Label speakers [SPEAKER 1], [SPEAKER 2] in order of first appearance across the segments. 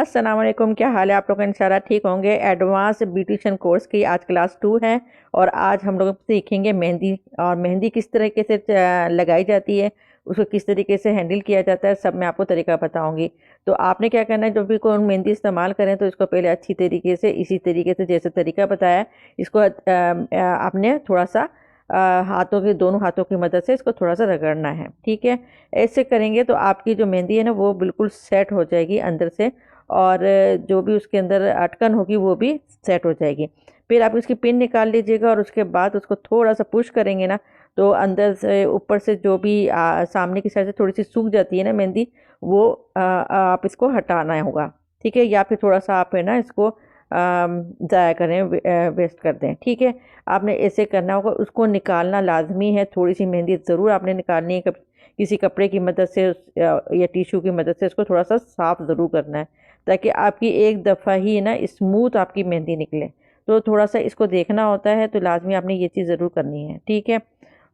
[SPEAKER 1] अस्सलाम वालेकुम, क्या हाल है आप लोग का। इंशाल्लाह ठीक होंगे। एडवांस ब्यूटिशियन कोर्स की आज क्लास 2 है और आज हम लोग सीखेंगे मेहंदी। और मेहंदी किस तरीके से लगाई जाती है, उसको किस तरीके से हैंडल किया जाता है, सब मैं आपको तरीका बताऊंगी। तो आपने क्या करना है, जब भी कोई मेहंदी इस्तेमाल करें तो इसको पहले अच्छी तरीके से इसी तरीके से जैसे तरीका बताया है, इसको आपने थोड़ा सा हाथों की दोनों हाथों की मदद से इसको थोड़ा सा रगड़ना है। ठीक है, ऐसे करेंगे तो आपकी जो मेहंदी है ना वो बिल्कुल सेट हो जाएगी अंदर से, और जो भी उसके अंदर अटकन होगी वो भी सेट हो जाएगी। फिर आप उसकी पिन निकाल लीजिएगा और उसके बाद उसको थोड़ा सा पुश करेंगे ना, तो अंदर से ऊपर से जो भी सामने की साइड से थोड़ी सी सूख जाती है ना मेहंदी, वो आप इसको हटाना होगा। ठीक है, या फिर थोड़ा सा आप है ना इसको ज़ाया करें, वेस्ट कर दें। ठीक है, आपने ऐसे करना होगा। उसको निकालना लाजमी है, थोड़ी सी मेहंदी ज़रूर आपने निकालनी है। किसी कपड़े की मदद से या टिश्यू की मदद से इसको थोड़ा सा साफ ज़रूर करना है, ताकि आपकी एक दफ़ा ही ना स्मूथ आपकी मेहंदी निकले। तो थोड़ा सा इसको देखना होता है, तो लाजमी आपने ये चीज़ ज़रूर करनी है। ठीक है,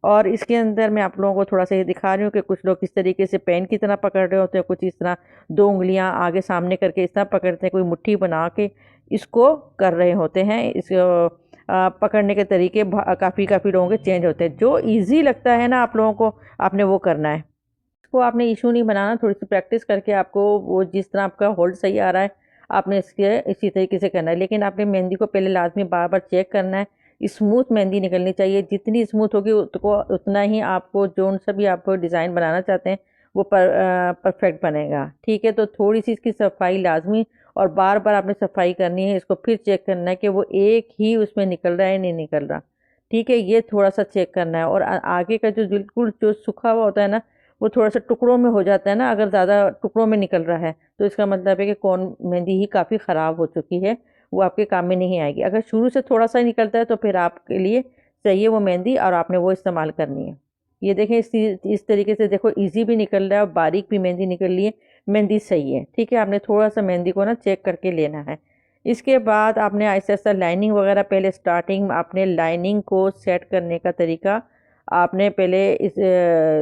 [SPEAKER 1] और इसके अंदर मैं आप लोगों को थोड़ा सा ये दिखा रही हूँ कि कुछ लोग किस तरीके से पेन की तरह पकड़ रहे होते हैं, कुछ इस तरह दो उंगलियां आगे सामने करके इस तरह पकड़ते हैं, कोई मुट्ठी बना के इसको कर रहे होते हैं। इस पकड़ने के तरीके काफ़ी काफ़ी लोगों के चेंज होते हैं। जो ईजी लगता है ना आप लोगों को, आपने वो करना है। इसको आपने इशू नहीं बनाना, थोड़ी सी प्रैक्टिस करके आपको वो जिस तरह आपका होल्ड सही आ रहा है आपने इसके इसी तरीके से करना है। लेकिन आपने मेहंदी को पहले लाजमी बार बार चेक करना है। स्मूथ मेहंदी निकलनी चाहिए, जितनी स्मूथ होगी उतना ही आपको जो सा भी आप डिज़ाइन बनाना चाहते हैं वो परफेक्ट बनेगा। ठीक है, तो थोड़ी सी इसकी सफाई लाजमी, और बार बार आपने सफाई करनी है। इसको फिर चेक करना है कि वो एक ही उसमें निकल रहा है नहीं निकल रहा। ठीक है, ये थोड़ा सा चेक करना है। और आगे का जो बिल्कुल जो सूखा हुआ होता है ना, वो थोड़ा सा टुकड़ों में हो जाता है ना। अगर ज़्यादा टुकड़ों में निकल रहा है तो इसका मतलब है कि कौन मेहंदी ही काफ़ी ख़राब हो चुकी है, वो आपके काम में नहीं आएगी। अगर शुरू से थोड़ा सा ही निकलता है तो फिर आपके लिए सही है वो मेहंदी, और आपने वो इस्तेमाल करनी है। ये देखें, इस तरीके से देखो, इजी भी निकल रहा है और बारीक भी मेहंदी निकल रही है, मेहंदी सही है। ठीक है, आपने थोड़ा सा मेहंदी को ना चेक करके लेना है। इसके बाद आपने ऐसा ऐसा लाइनिंग वगैरह, पहले स्टार्टिंग आपने लाइनिंग को सेट करने का तरीका, आपने पहले इस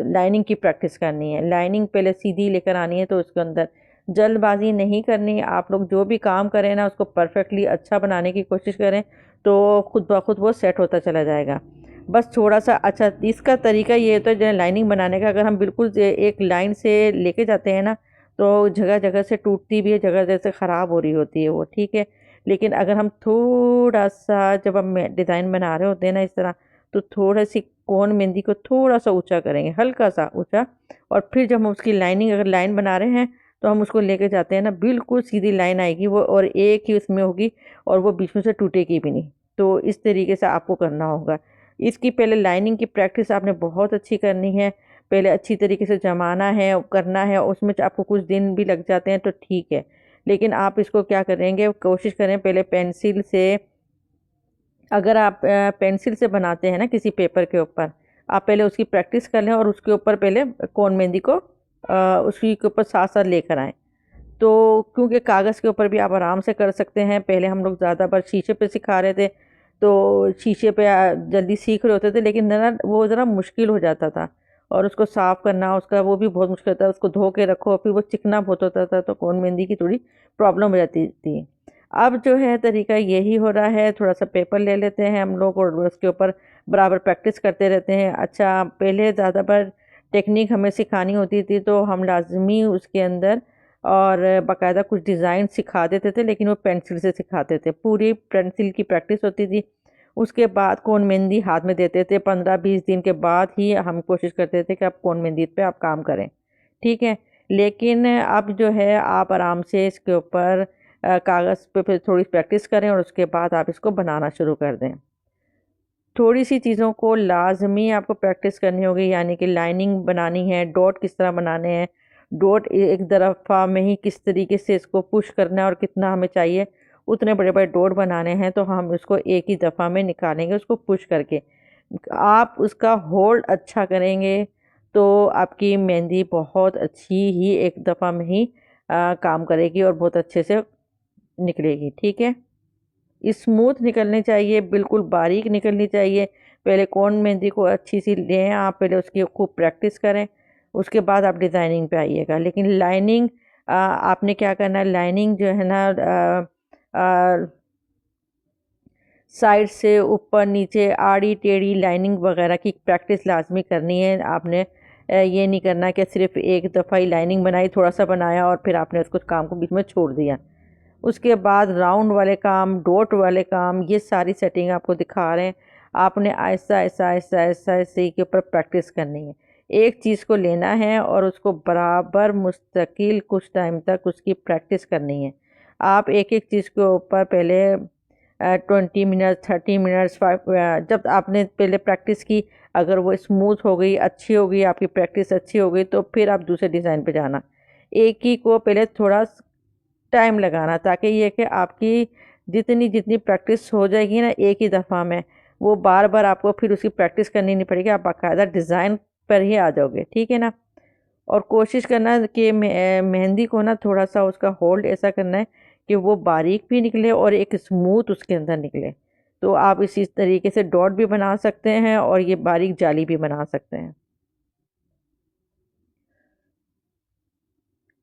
[SPEAKER 1] लाइनिंग की प्रैक्टिस करनी है। लाइनिंग पहले सीधी लेकर आनी है, तो उसके अंदर जल्दबाजी नहीं करनी। आप लोग जो भी काम करें ना उसको परफेक्टली अच्छा बनाने की कोशिश करें, तो खुद ब खुद वो सेट होता चला जाएगा। बस थोड़ा सा अच्छा इसका तरीका ये होता है जो लाइनिंग बनाने का, अगर हम बिल्कुल एक लाइन से लेके जाते हैं ना, तो जगह जगह से टूटती भी है, जगह जगह से ख़राब हो रही होती है वो। ठीक है, लेकिन अगर हम थोड़ा सा, जब हम डिज़ाइन बना रहे होते हैं ना इस तरह, तो थोड़ा सी कोन मेहंदी को थोड़ा सा ऊंचा करेंगे, हल्का सा ऊंचा। और फिर जब हम उसकी लाइनिंग, अगर लाइन बना रहे हैं तो हम उसको लेके जाते हैं ना, बिल्कुल सीधी लाइन आएगी वो, और एक ही उसमें होगी, और वो बीच में से टूटेगी भी नहीं। तो इस तरीके से आपको करना होगा। इसकी पहले लाइनिंग की प्रैक्टिस आपने बहुत अच्छी करनी है, पहले अच्छी तरीके से जमाना है, करना है। उसमें आपको कुछ दिन भी लग जाते हैं तो ठीक है, लेकिन आप इसको क्या करेंगे, कोशिश करें पहले पेंसिल से। अगर आप पेंसिल से बनाते हैं ना किसी पेपर के ऊपर, आप पहले उसकी प्रैक्टिस कर लें और उसके ऊपर पहले कोन मेहंदी को उसी के ऊपर साथ साथ लेकर आएँ। तो क्योंकि कागज़ के ऊपर भी आप आराम से कर सकते हैं। पहले हम लोग ज़्यादा बार शीशे पे सिखा रहे थे, तो शीशे पे जल्दी सीख रहे होते थे, लेकिन ना वो ज़रा मुश्किल हो जाता था, और उसको साफ़ करना उसका वो भी बहुत मुश्किल था। उसको धो के रखो, फिर वो चिकना बहुत होता था, तो कोन मेहंदी की थोड़ी प्रॉब्लम हो जाती थी। अब जो है तरीका यही हो रहा है, थोड़ा सा पेपर ले लेते हैं हम लोग और उसके ऊपर बराबर प्रैक्टिस करते रहते हैं। अच्छा, पहले ज़्यादा बार टेक्निक हमें सिखानी होती थी तो हम लाजमी उसके अंदर और बाकायदा कुछ डिज़ाइन सिखा देते थे, लेकिन वो पेंसिल से सिखाते थे, पूरी पेंसिल की प्रैक्टिस होती थी। उसके बाद कोन मेहंदी हाथ में देते थे, 15-20 दिन के बाद ही हम कोशिश करते थे कि आप कोन मेहंदी पे आप काम करें। ठीक है, लेकिन अब जो है आप आराम से इसके ऊपर कागज़ पे फिर थोड़ी प्रैक्टिस करें और उसके बाद आप इसको बनाना शुरू कर दें। थोड़ी सी चीज़ों को लाजमी आपको प्रैक्टिस करनी होगी, यानी कि लाइनिंग बनानी है, डॉट किस तरह बनाने हैं, डॉट एक दफ़ा में ही किस तरीके से इसको पुश करना है, और कितना हमें चाहिए उतने बड़े बड़े डॉट बनाने हैं, तो हम उसको एक ही दफ़ा में निकालेंगे उसको पुश करके। आप उसका होल्ड अच्छा करेंगे तो आपकी मेहंदी बहुत अच्छी ही एक दफ़ा में ही काम करेगी और बहुत अच्छे से निकलेगी। ठीक है, स्मूथ निकलनी चाहिए, बिल्कुल बारीक निकलनी चाहिए। पहले कौन मेहंदी को अच्छी सी लें आप, पहले उसकी खूब प्रैक्टिस करें, उसके बाद आप डिज़ाइनिंग पे आइएगा। लेकिन लाइनिंग आपने क्या करना है, लाइनिंग जो है ना साइड से ऊपर नीचे आड़ी टेढ़ी लाइनिंग वगैरह की प्रैक्टिस लाजमी करनी है आपने। ये नहीं करना कि सिर्फ एक दफ़ा ही लाइनिंग बनाई, थोड़ा सा बनाया और फिर आपने उसको काम को बीच में छोड़ दिया। उसके बाद राउंड वाले काम, डॉट वाले काम, ये सारी सेटिंग आपको दिखा रहे हैं। आपने आहिस्ता आहिस्ता आहिस्ता आहिस्ता इसी के ऊपर प्रैक्टिस करनी है। एक चीज़ को लेना है और उसको बराबर मुस्तकिल कुछ टाइम तक उसकी प्रैक्टिस करनी है। आप एक एक चीज़ के ऊपर पहले 20 मिनट 30 मिनट्स 5, जब आपने पहले प्रैक्टिस की, अगर वो स्मूथ हो गई, अच्छी हो गई, आपकी प्रैक्टिस अच्छी हो गई, तो फिर आप दूसरे डिज़ाइन पे जाना। एक ही को पहले थोड़ा टाइम लगाना, ताकि ये कि आपकी जितनी जितनी प्रैक्टिस हो जाएगी ना एक ही दफ़ा में, वो बार बार आपको फिर उसकी प्रैक्टिस करनी नहीं पड़ेगी, आप बाकायदा डिज़ाइन पर ही आ जाओगे, ठीक है ना। और कोशिश करना कि मेहंदी को ना थोड़ा सा उसका होल्ड ऐसा करना है कि वो बारीक भी निकले और एक स्मूथ उसके अंदर निकले। तो आप इसी तरीके से डॉट भी बना सकते हैं और ये बारीक जाली भी बना सकते हैं।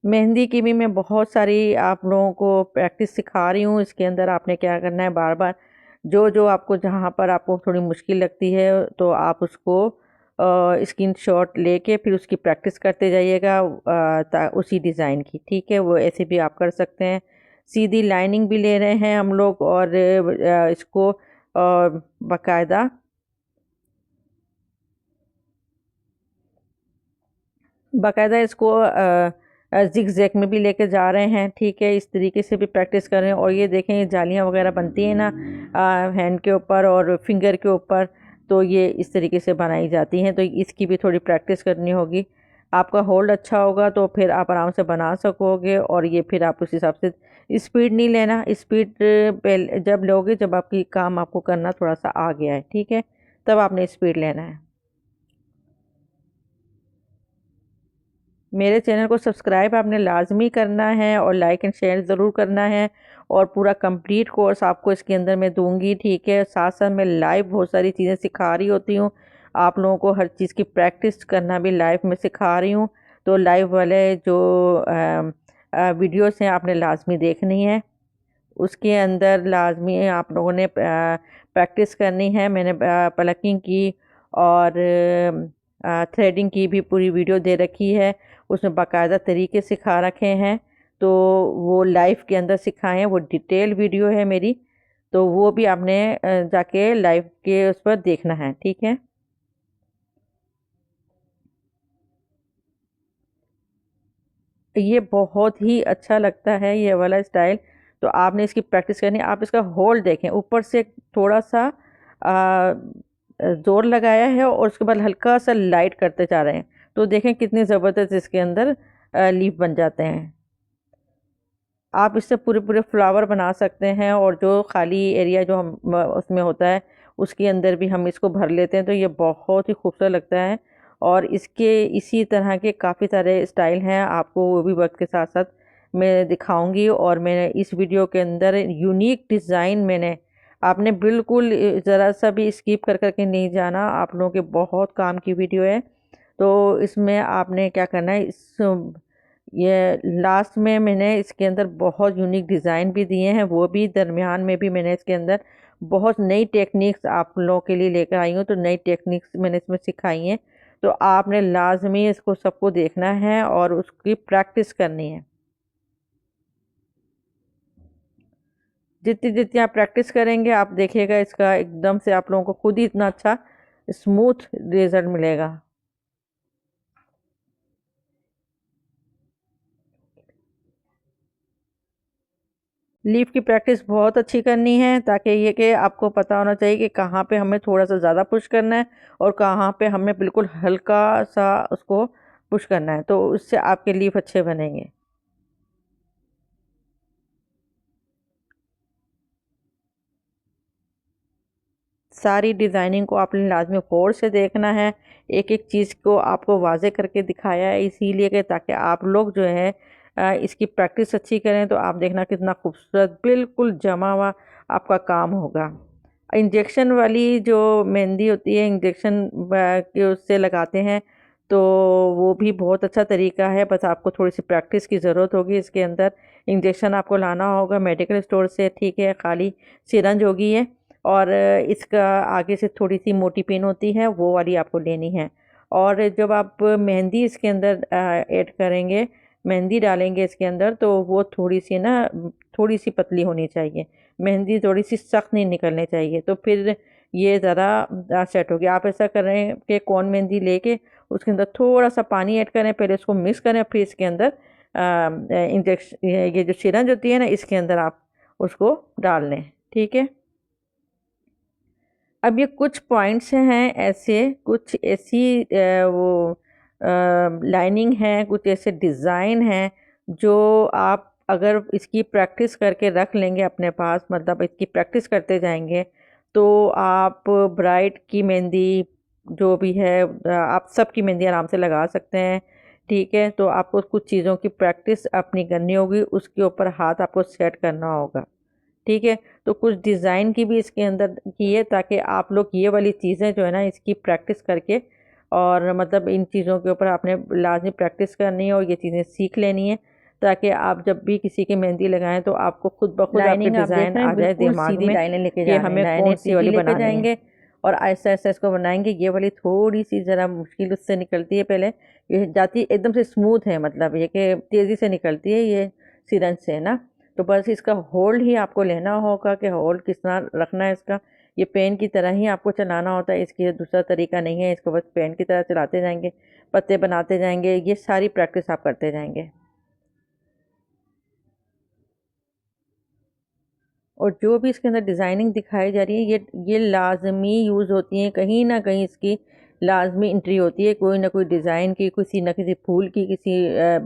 [SPEAKER 1] मेहंदी की भी मैं बहुत सारी आप लोगों को प्रैक्टिस सिखा रही हूँ। इसके अंदर आपने क्या करना है, बार बार जो जो आपको जहाँ पर आपको थोड़ी मुश्किल लगती है तो आप उसको स्क्रीनशॉट लेके फिर उसकी प्रैक्टिस करते जाइएगा, उसी डिज़ाइन की, ठीक है। वो ऐसे भी आप कर सकते हैं। सीधी लाइनिंग भी ले रहे हैं हम लोग और इसको बाकायदा बाकायदा इसको जिग जैग में भी लेके जा रहे हैं, ठीक है। इस तरीके से भी प्रैक्टिस कर रहे हैं। और ये देखें, ये जालियाँ वगैरह बनती हैं ना हैंड के ऊपर और फिंगर के ऊपर, तो ये इस तरीके से बनाई जाती हैं। तो इसकी भी थोड़ी प्रैक्टिस करनी होगी। आपका होल्ड अच्छा होगा तो फिर आप आराम से बना सकोगे। और ये फिर आप उस हिसाब से स्पीड नहीं लेना, स्पीड पहले जब लोगे जब आपकी काम आपको करना थोड़ा सा आ गया है, ठीक है, तब आपने स्पीड लेना है। मेरे चैनल को सब्सक्राइब आपने लाजमी करना है और लाइक एंड शेयर ज़रूर करना है। और पूरा कंप्लीट कोर्स आपको इसके अंदर मैं दूंगी, ठीक है। साथ साथ मैं लाइव बहुत सारी चीज़ें सिखा रही होती हूँ। आप लोगों को हर चीज़ की प्रैक्टिस करना भी लाइव में सिखा रही हूँ। तो लाइव वाले जो वीडियोस हैं आपने लाजमी देखनी है। उसके अंदर लाजमी आप लोगों ने प्रैक्टिस करनी है। मैंने प्लकिंग की और थ्रेडिंग की भी पूरी वीडियो दे रखी है। उसमें बाकायदा तरीके सिखा रखे हैं। तो वो लाइव के अंदर सिखाए हैं, वो डिटेल वीडियो है मेरी। तो वो भी आपने जाके लाइव के उस पर देखना है, ठीक है। ये बहुत ही अच्छा लगता है ये वाला स्टाइल। तो आपने इसकी प्रैक्टिस करनी है। आप इसका होल्ड देखें, ऊपर से थोड़ा सा आ, जोर लगाया है और उसके बाद हल्का सा लाइट करते जा रहे हैं। तो देखें कितनी ज़बरदस्त इसके अंदर लीफ बन जाते हैं। आप इससे पूरे पूरे फ्लावर बना सकते हैं और जो खाली एरिया जो हम उसमें होता है उसके अंदर भी हम इसको भर लेते हैं। तो ये बहुत ही खूबसूरत लगता है। और इसके इसी तरह के काफ़ी सारे स्टाइल हैं, आपको वो भी वक्त के साथ साथ मैं दिखाऊंगी। और मैंने इस वीडियो के अंदर यूनिक डिज़ाइन मैंने आपने बिल्कुल ज़रा सा भी स्किप कर करके नहीं जाना। आप लोगों के बहुत काम की वीडियो है। तो इसमें आपने क्या करना है, इस ये लास्ट में मैंने इसके अंदर बहुत यूनिक डिज़ाइन भी दिए हैं, वो भी दरमियान में भी मैंने इसके अंदर बहुत नई टेक्निक्स आप लोगों के लिए लेकर आई हूँ। तो नई टेक्निक्स मैंने इसमें सिखाई हैं। तो आपने लाजमी इसको सबको देखना है और उसकी प्रैक्टिस करनी है। जितनी जितनी आप प्रैक्टिस करेंगे आप देखिएगा इसका एकदम से आप लोगों को खुद ही इतना अच्छा स्मूथ रिजल्ट मिलेगा। लीफ की प्रैक्टिस बहुत अच्छी करनी है, ताकि ये कि आपको पता होना चाहिए कि कहाँ पे हमें थोड़ा सा ज़्यादा पुश करना है और कहाँ पे हमें बिल्कुल हल्का सा उसको पुश करना है। तो उससे आपके लीफ अच्छे बनेंगे। सारी डिज़ाइनिंग को आपने लाजमी गौर से देखना है। एक एक चीज़ को आपको वाजे करके दिखाया है इसीलिए कि ताकि आप लोग जो है इसकी प्रैक्टिस अच्छी करें। तो आप देखना कितना खूबसूरत बिल्कुल जमा हुआ आपका काम होगा। इंजेक्शन वाली जो मेहंदी होती है, इंजेक्शन के उससे लगाते हैं तो वो भी बहुत अच्छा तरीका है, बस आपको थोड़ी सी प्रैक्टिस की ज़रूरत होगी। इसके अंदर इंजेक्शन आपको लाना होगा मेडिकल स्टोर से, ठीक है, खाली सिरंज होगी है। और इसका आगे से थोड़ी सी मोटी पिन होती है, वो वाली आपको लेनी है। और जब आप मेहंदी इसके अंदर ऐड करेंगे, मेहंदी डालेंगे इसके अंदर, तो वो थोड़ी सी ना, थोड़ी सी पतली होनी चाहिए। मेहंदी थोड़ी सी सख्त नहीं निकलनी चाहिए, तो फिर ये ज़रा सेट होगी। आप ऐसा करें कि कौन मेहंदी लेके उसके अंदर थोड़ा सा पानी ऐड करें, पहले उसको मिक्स करें, फिर इसके अंदर इंजेक्शन, ये जो सिरंज होती है ना, इसके अंदर आप उसको डाल लें, ठीक है। अब ये कुछ पॉइंट्स हैं ऐसे, कुछ ऐसी वो लाइनिंग है, कुछ ऐसे डिज़ाइन हैं जो आप अगर इसकी प्रैक्टिस करके रख लेंगे अपने पास, मतलब इसकी प्रैक्टिस करते जाएंगे, तो आप ब्राइड की मेहंदी जो भी है, आप सबकी मेहंदी आराम से लगा सकते हैं, ठीक है। तो आपको कुछ चीज़ों की प्रैक्टिस अपनी करनी होगी, उसके ऊपर हाथ आपको सेट करना होगा, ठीक है। तो कुछ डिज़ाइन की भी इसके अंदर की है, ताकि आप लोग ये वाली चीज़ें जो है ना, इसकी प्रैक्टिस करके, और मतलब इन चीज़ों के ऊपर आपने लाजमी प्रैक्टिस करनी है और ये चीज़ें सीख लेनी है, ताकि आप जब भी किसी की मेहंदी लगाएं तो आपको खुद ब खुद आपके डिज़ाइन आ जाए दिमाग में
[SPEAKER 2] लाइनें लेके
[SPEAKER 1] कि
[SPEAKER 2] जा रहे हैं,
[SPEAKER 1] हमें
[SPEAKER 2] लाइनें
[SPEAKER 1] कौन सी
[SPEAKER 2] सीधी
[SPEAKER 1] वाली
[SPEAKER 2] लेके
[SPEAKER 1] बनानी है।
[SPEAKER 2] जाएंगे।
[SPEAKER 1] और आहिस्ता आहिस्ता इसको बनाएंगे। ये वाली थोड़ी सी ज़रा मुश्किल उससे निकलती है, पहले ये जाती एकदम से स्मूथ है, मतलब ये कि तेज़ी से निकलती है ये सिरंज से ना। तो बस इसका होल्ड ही आपको लेना होगा कि होल्ड किस तरह रखना है इसका। ये पेन की तरह ही आपको चलाना होता है, इसकी दूसरा तरीका नहीं है। इसको बस पेन की तरह चलाते जाएंगे, पत्ते बनाते जाएंगे, ये सारी प्रैक्टिस आप करते जाएंगे। और जो भी इसके अंदर डिज़ाइनिंग दिखाई जा रही है, ये लाजमी यूज़ होती हैं, कहीं ना कहीं इसकी लाजमी एंट्री होती है, कोई ना कोई डिज़ाइन की, किसी न किसी फूल की, किसी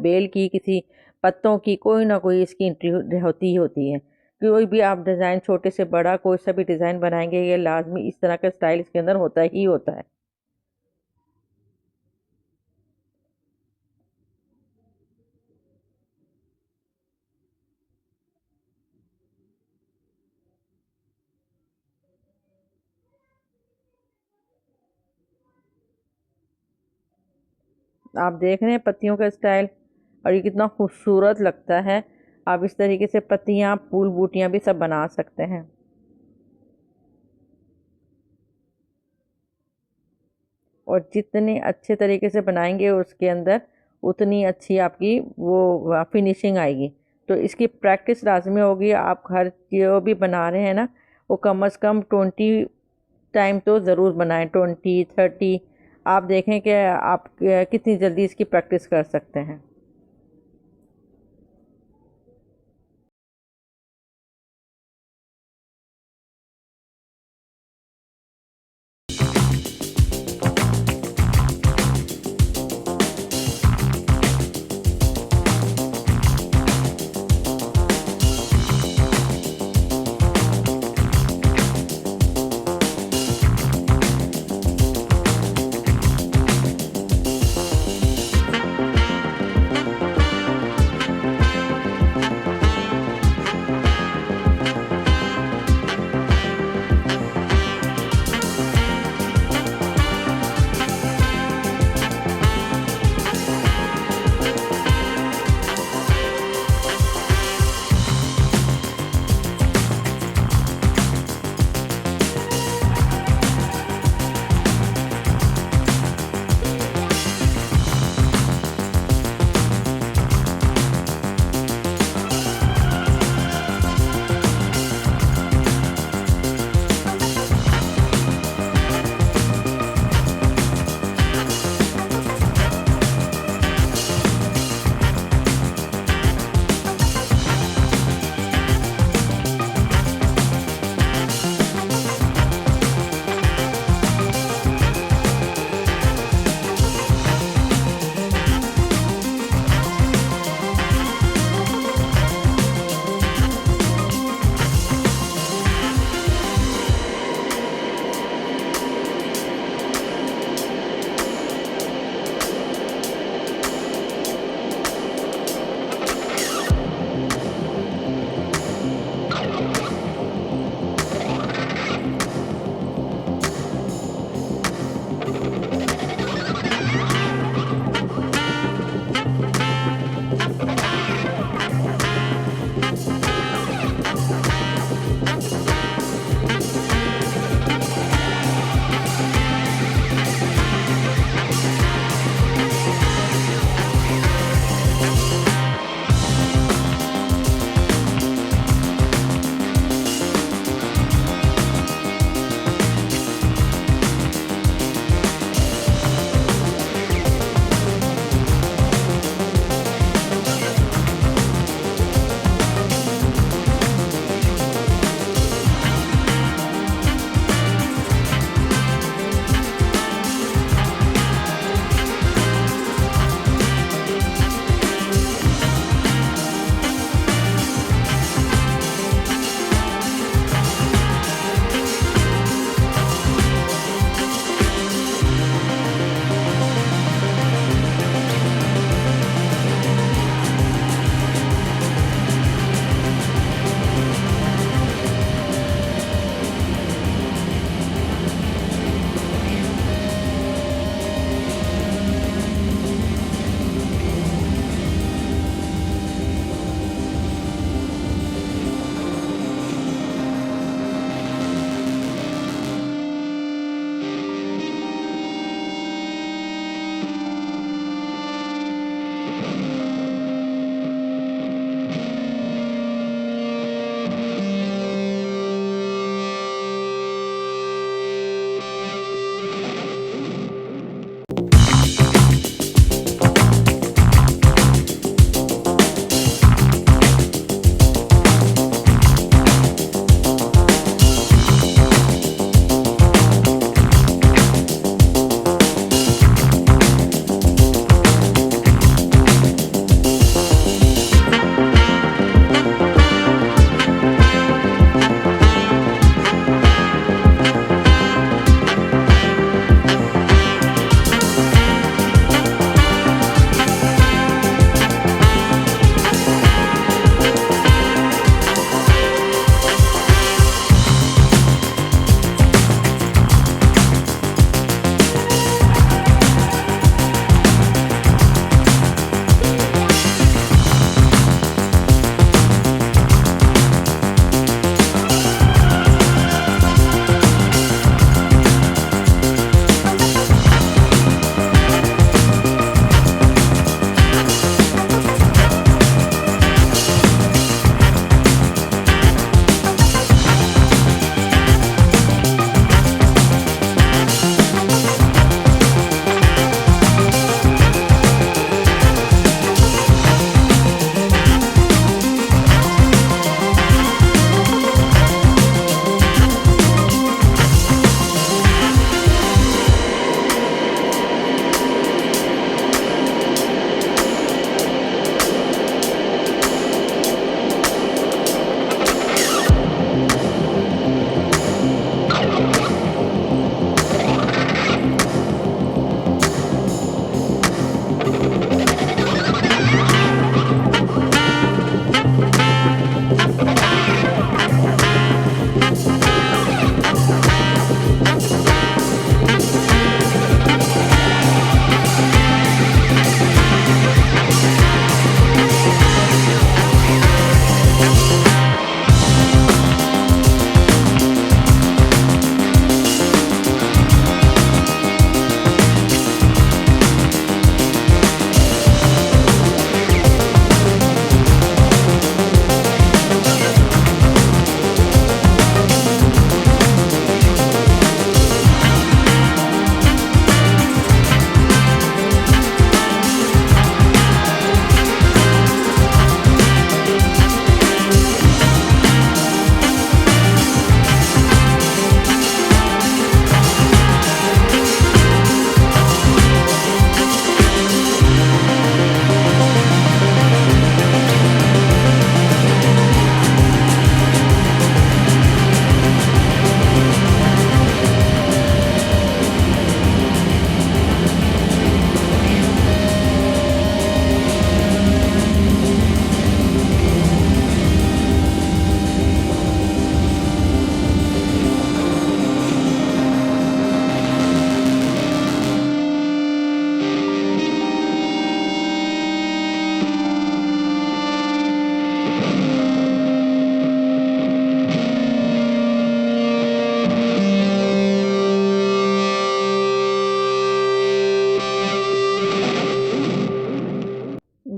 [SPEAKER 1] बेल की, किसी पत्तों की, कोई ना कोई इसकी एंट्री होती ही होती है। कोई भी आप डिज़ाइन छोटे से बड़ा कोई सा भी डिज़ाइन बनाएंगे, ये लाजमी इस तरह का स्टाइल इसके अंदर होता ही होता है। आप देख रहे हैं पत्तियों का स्टाइल, और ये कितना खूबसूरत लगता है। आप इस तरीके से पत्तियाँ, फूल बूटियाँ भी सब बना सकते हैं। और जितने अच्छे तरीके से बनाएंगे उसके अंदर, उतनी अच्छी आपकी वो फिनिशिंग आएगी। तो इसकी प्रैक्टिस लाजमी होगी। आप घर जो भी बना रहे हैं ना, वो कम अज़ कम 20 टाइम तो ज़रूर बनाएं, 20-30। आप देखें कि आप कितनी जल्दी इसकी प्रैक्टिस कर सकते हैं।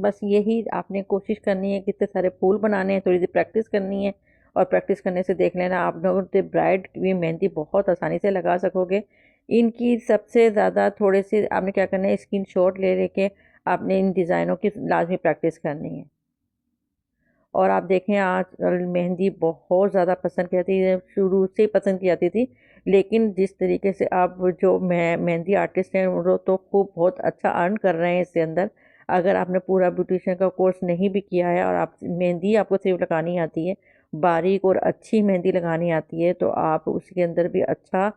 [SPEAKER 1] बस यही आपने कोशिश करनी है, कितने सारे फूल बनाने हैं, थोड़ी सी प्रैक्टिस करनी है। और प्रैक्टिस करने से देख लेना आप लोगों ने ब्राइड भी मेहंदी बहुत आसानी से लगा सकोगे। इनकी सबसे ज़्यादा थोड़े से आपने क्या करना है, स्क्रीन शॉट ले लेके आपने इन डिज़ाइनों की लाजमी प्रैक्टिस करनी है। और आप देखें आजकल मेहंदी बहुत ज़्यादा पसंद की जाती है, शुरू से ही पसंद की जाती थी, लेकिन जिस तरीके से अब जो मेहंदी आर्टिस्ट हैं वो तो खूब बहुत अच्छा अर्न कर रहे हैं इसके अंदर। अगर आपने पूरा ब्यूटिशियन का कोर्स नहीं भी किया है और आप मेहंदी आपको सिर्फ लगानी आती है, बारीक और अच्छी मेहंदी लगानी आती है, तो आप उसके अंदर भी अच्छा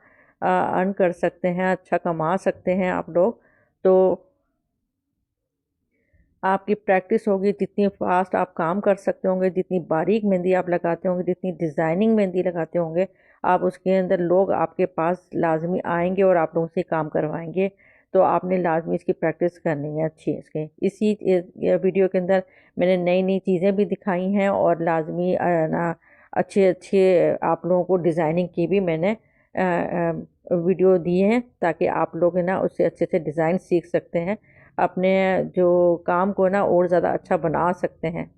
[SPEAKER 1] अर्न कर सकते हैं, अच्छा कमा सकते हैं आप लोग। तो आपकी प्रैक्टिस होगी, जितनी फास्ट आप काम कर सकते होंगे, जितनी बारीक मेहंदी आप लगाते होंगे, जितनी डिज़ाइनिंग मेहंदी लगाते होंगे, आप उसके अंदर लोग आपके पास लाजमी आएंगे और आप लोगों से काम करवाएंगे। तो आपने लाजमी इसकी प्रैक्टिस करनी है अच्छी इसके। इसी वीडियो के अंदर मैंने नई नई चीज़ें भी दिखाई हैं और लाजमी ना अच्छे अच्छे आप लोगों को डिज़ाइनिंग की भी मैंने वीडियो दी है, ताकि आप लोग ना उससे अच्छे से डिज़ाइन सीख सकते हैं, अपने जो काम को ना और ज़्यादा अच्छा बना सकते हैं।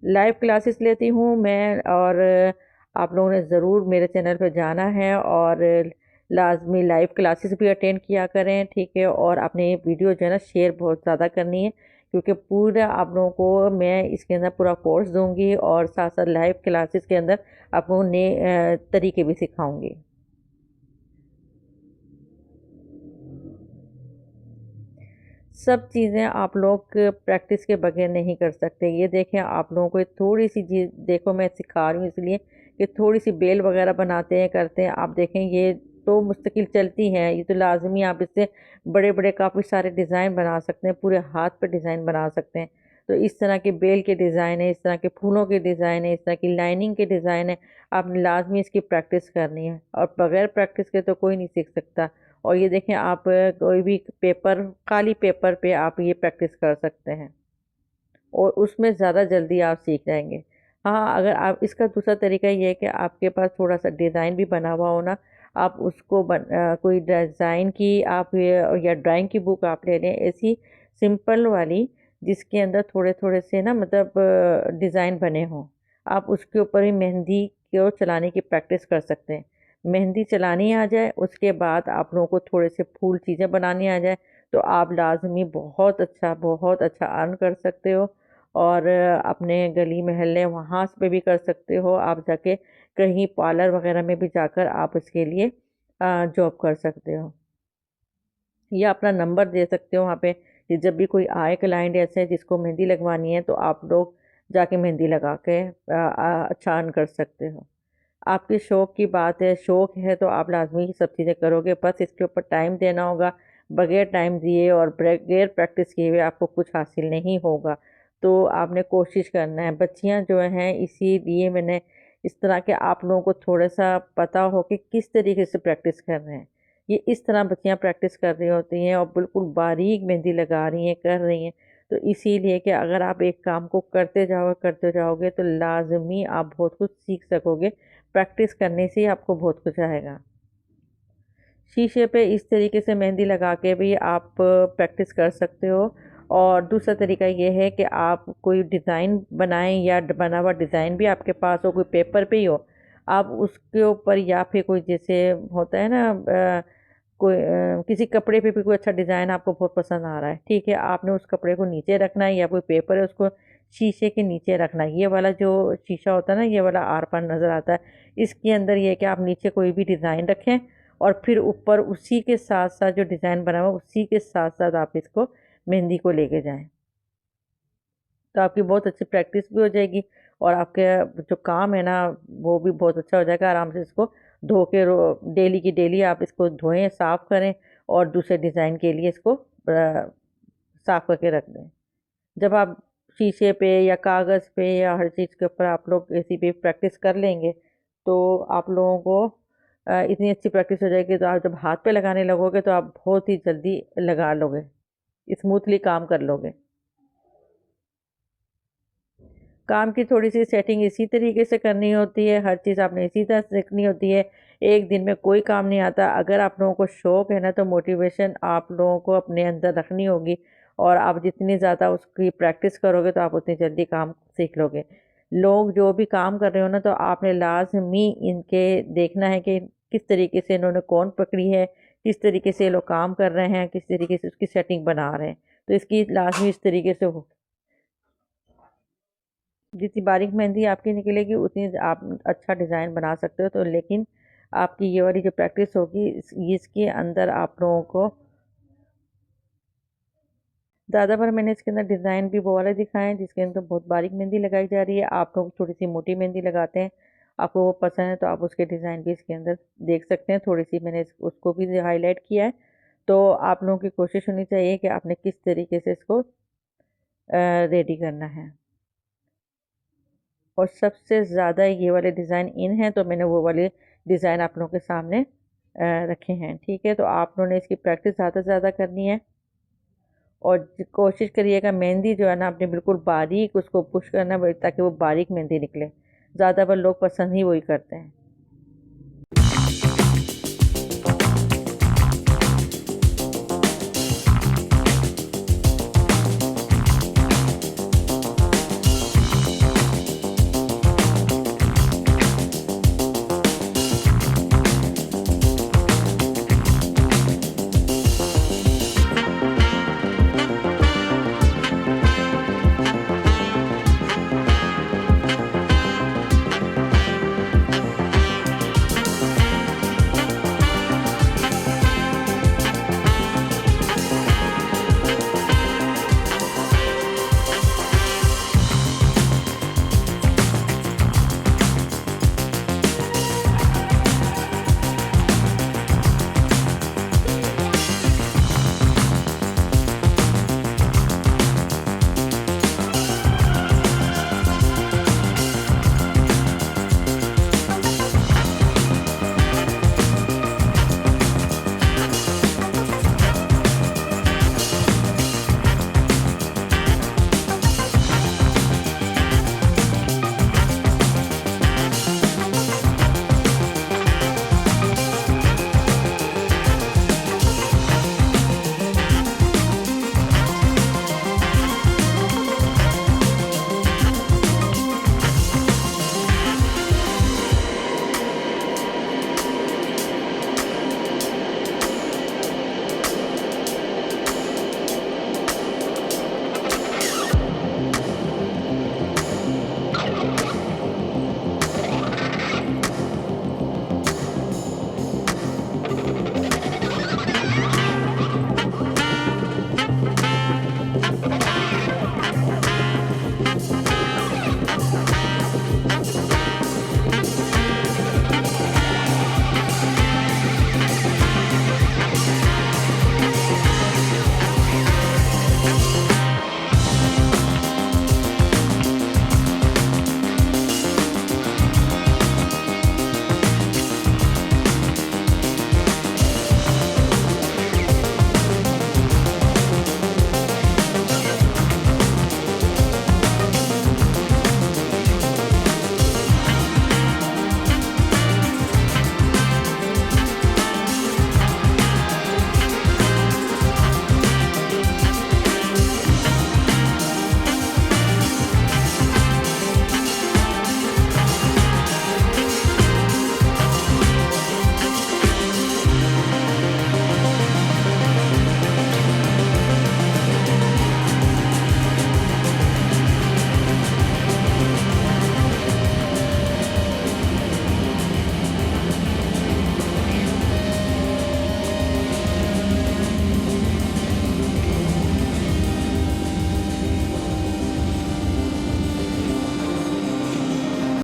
[SPEAKER 1] लाइव क्लासेस लेती हूँ मैं, और आप लोगों ने ज़रूर मेरे चैनल पर जाना है और लाजमी लाइव क्लासेस भी अटेंड किया करें, ठीक है। और अपने ये वीडियो जो है ना शेयर बहुत ज़्यादा करनी है, क्योंकि पूरा आप लोगों को मैं इसके अंदर पूरा कोर्स दूंगी और साथ साथ लाइव क्लासेस के अंदर आपको नए तरीके भी सिखाऊंगी। सब चीज़ें आप लोग प्रैक्टिस के बगैर नहीं कर सकते। ये देखें, आप लोगों को थोड़ी सी चीज़ देखो, मैं सिखा रही हूँ इसलिए कि थोड़ी सी बेल वगैरह बनाते हैं करते हैं, आप देखें ये तो मुस्तकिल चलती है, ये तो लाजमी आप इससे बड़े बड़े काफ़ी सारे डिज़ाइन बना सकते हैं, पूरे हाथ पे डिज़ाइन बना सकते हैं। तो इस तरह के बेल के डिज़ाइन है, इस तरह के फूलों के डिज़ाइन है, इस तरह की लाइनिंग के डिज़ाइन है, आपने लाजमी इसकी प्रैक्टिस करनी है, और बगैर प्रैक्टिस के तो कोई नहीं सीख सकता। और ये देखें, आप कोई भी पेपर, खाली पेपर पे आप ये प्रैक्टिस कर सकते हैं और उसमें ज़्यादा जल्दी आप सीख जाएंगे। हाँ, अगर आप इसका दूसरा तरीका ये है कि आपके पास थोड़ा सा डिज़ाइन भी बना हुआ हो ना, आप उसको कोई डिज़ाइन की आप या ड्राइंग की बुक आप ले लें, ऐसी सिंपल वाली, जिसके अंदर थोड़े थोड़े से ना मतलब डिज़ाइन बने हों। आप उसके ऊपर ही मेहंदी को चलाने की प्रैक्टिस कर सकते हैं। मेहंदी चलानी आ जाए, उसके बाद आप लोगों को थोड़े से फूल चीज़ें बनानी आ जाए, तो आप लाजमी बहुत अच्छा अर्न कर सकते हो। और अपने गली मोहल्ले वहाँ पे भी कर सकते हो, आप जाके कहीं पार्लर वगैरह में भी जाकर आप इसके लिए जॉब कर सकते हो, या अपना नंबर दे सकते हो वहाँ पे कि जब भी कोई आए क्लाइंट ऐसे जिसको मेहंदी लगवानी है, तो आप लोग जाके मेहंदी लगा के अच्छा अर्न कर सकते हो। आपके शौक़ की बात है, शौक़ है तो आप लाजमी ये सब चीज़ें करोगे, बस इसके ऊपर टाइम देना होगा। बगैर टाइम दिए और बगैर प्रैक्टिस किए हुए आपको कुछ हासिल नहीं होगा। तो आपने कोशिश करना है। बच्चियां जो हैं, इसीलिए मैंने इस तरह के आप लोगों को थोड़ा सा पता हो कि किस तरीके से प्रैक्टिस कर रहे हैं। ये इस तरह बच्चियां प्रैक्टिस कर रही होती हैं और बिल्कुल बारीक मेहंदी लगा रही हैं, कर रही हैं। तो इसीलिए कि अगर आप एक काम को करते जाओगे तो लाजमी आप बहुत कुछ सीख सकोगे। प्रैक्टिस करने से ही आपको बहुत कुछ आएगा। शीशे पे इस तरीके से मेहंदी लगा के भी आप प्रैक्टिस कर सकते हो। और दूसरा तरीका ये है कि आप कोई डिज़ाइन बनाएं, या बना हुआ डिज़ाइन भी आपके पास हो, कोई पेपर पे ही हो, आप उसके ऊपर, या फिर कोई जैसे होता है ना कोई किसी कपड़े पे भी कोई अच्छा डिज़ाइन आपको बहुत पसंद आ रहा है, ठीक है, आपने उस कपड़े को नीचे रखना है, या कोई पेपर है उसको शीशे के नीचे रखना है। ये वाला जो शीशा होता है ना, ये वाला आर पार नज़र आता है, इसके अंदर ये है कि आप नीचे कोई भी डिज़ाइन रखें और फिर ऊपर उसी के साथ साथ जो डिज़ाइन बना हुआ उसी के साथ साथ आप इसको मेहंदी को लेके जाएं, तो आपकी बहुत अच्छी प्रैक्टिस भी हो जाएगी और आपके जो काम है ना वो भी बहुत अच्छा हो जाएगा। आराम से इसको धो के डेली की डेली आप इसको धोएं, साफ़ करें और दूसरे डिज़ाइन के लिए इसको साफ़ करके रख दें। जब आप शीशे पे या कागज़ पे या हर चीज़ के ऊपर आप लोग किसी भी प्रैक्टिस कर लेंगे, तो आप लोगों को इतनी अच्छी प्रैक्टिस हो जाएगी, तो आप जब हाथ पे लगाने लगोगे तो आप बहुत ही जल्दी लगा लोगे, स्मूथली काम कर लोगे। काम की थोड़ी सी सेटिंग इसी तरीके से करनी होती है, हर चीज़ आपने इसी तरह सीखनी होती है। एक दिन में कोई काम नहीं आता। अगर आप लोगों को शौक़ है ना, तो मोटिवेशन आप लोगों को अपने अंदर रखनी होगी और आप जितनी ज़्यादा उसकी प्रैक्टिस करोगे तो आप उतनी जल्दी काम सीख लोगे। लोग जो भी काम कर रहे हो ना, तो आपने लाजमी इनके देखना है कि किस तरीके से इन्होंने कौन पकड़ी है, किस तरीके से ये लोग काम कर रहे हैं, किस तरीके से उसकी सेटिंग बना रहे हैं। तो इसकी लाजमी इस तरीके से हो, जितनी बारीक मेहंदी आपकी निकलेगी उतनी आप अच्छा डिज़ाइन बना सकते हो। तो लेकिन आपकी ये वाली जो प्रैक्टिस होगी इसके अंदर आप लोगों को ज़्यादा पर मैंने इसके अंदर डिज़ाइन भी वो वाले दिखाए हैं जिसके अंदर बहुत बारीक मेहंदी लगाई जा रही है। आप लोग थोड़ी सी मोटी मेहंदी लगाते हैं, आपको वो पसंद है तो आप उसके डिज़ाइन भी इसके अंदर देख सकते हैं। थोड़ी सी मैंने उसको भी हाईलाइट किया है। तो आप लोगों की कोशिश होनी चाहिए कि आपने किस तरीके से इसको रेडी करना है। और सबसे ज़्यादा ये वाले डिज़ाइन इन हैं, तो मैंने वो वाले डिज़ाइन आप लोगों के सामने रखे हैं। ठीक है, तो आप लोगों ने इसकी प्रैक्टिस ज़्यादा से ज़्यादा करनी है। और कोशिश करिएगा मेहंदी जो है ना, आपने बिल्कुल बारीक उसको पुश करना ताकि वो बारीक मेहंदी निकले। ज़्यादा पर लोग पसंद ही वही करते हैं।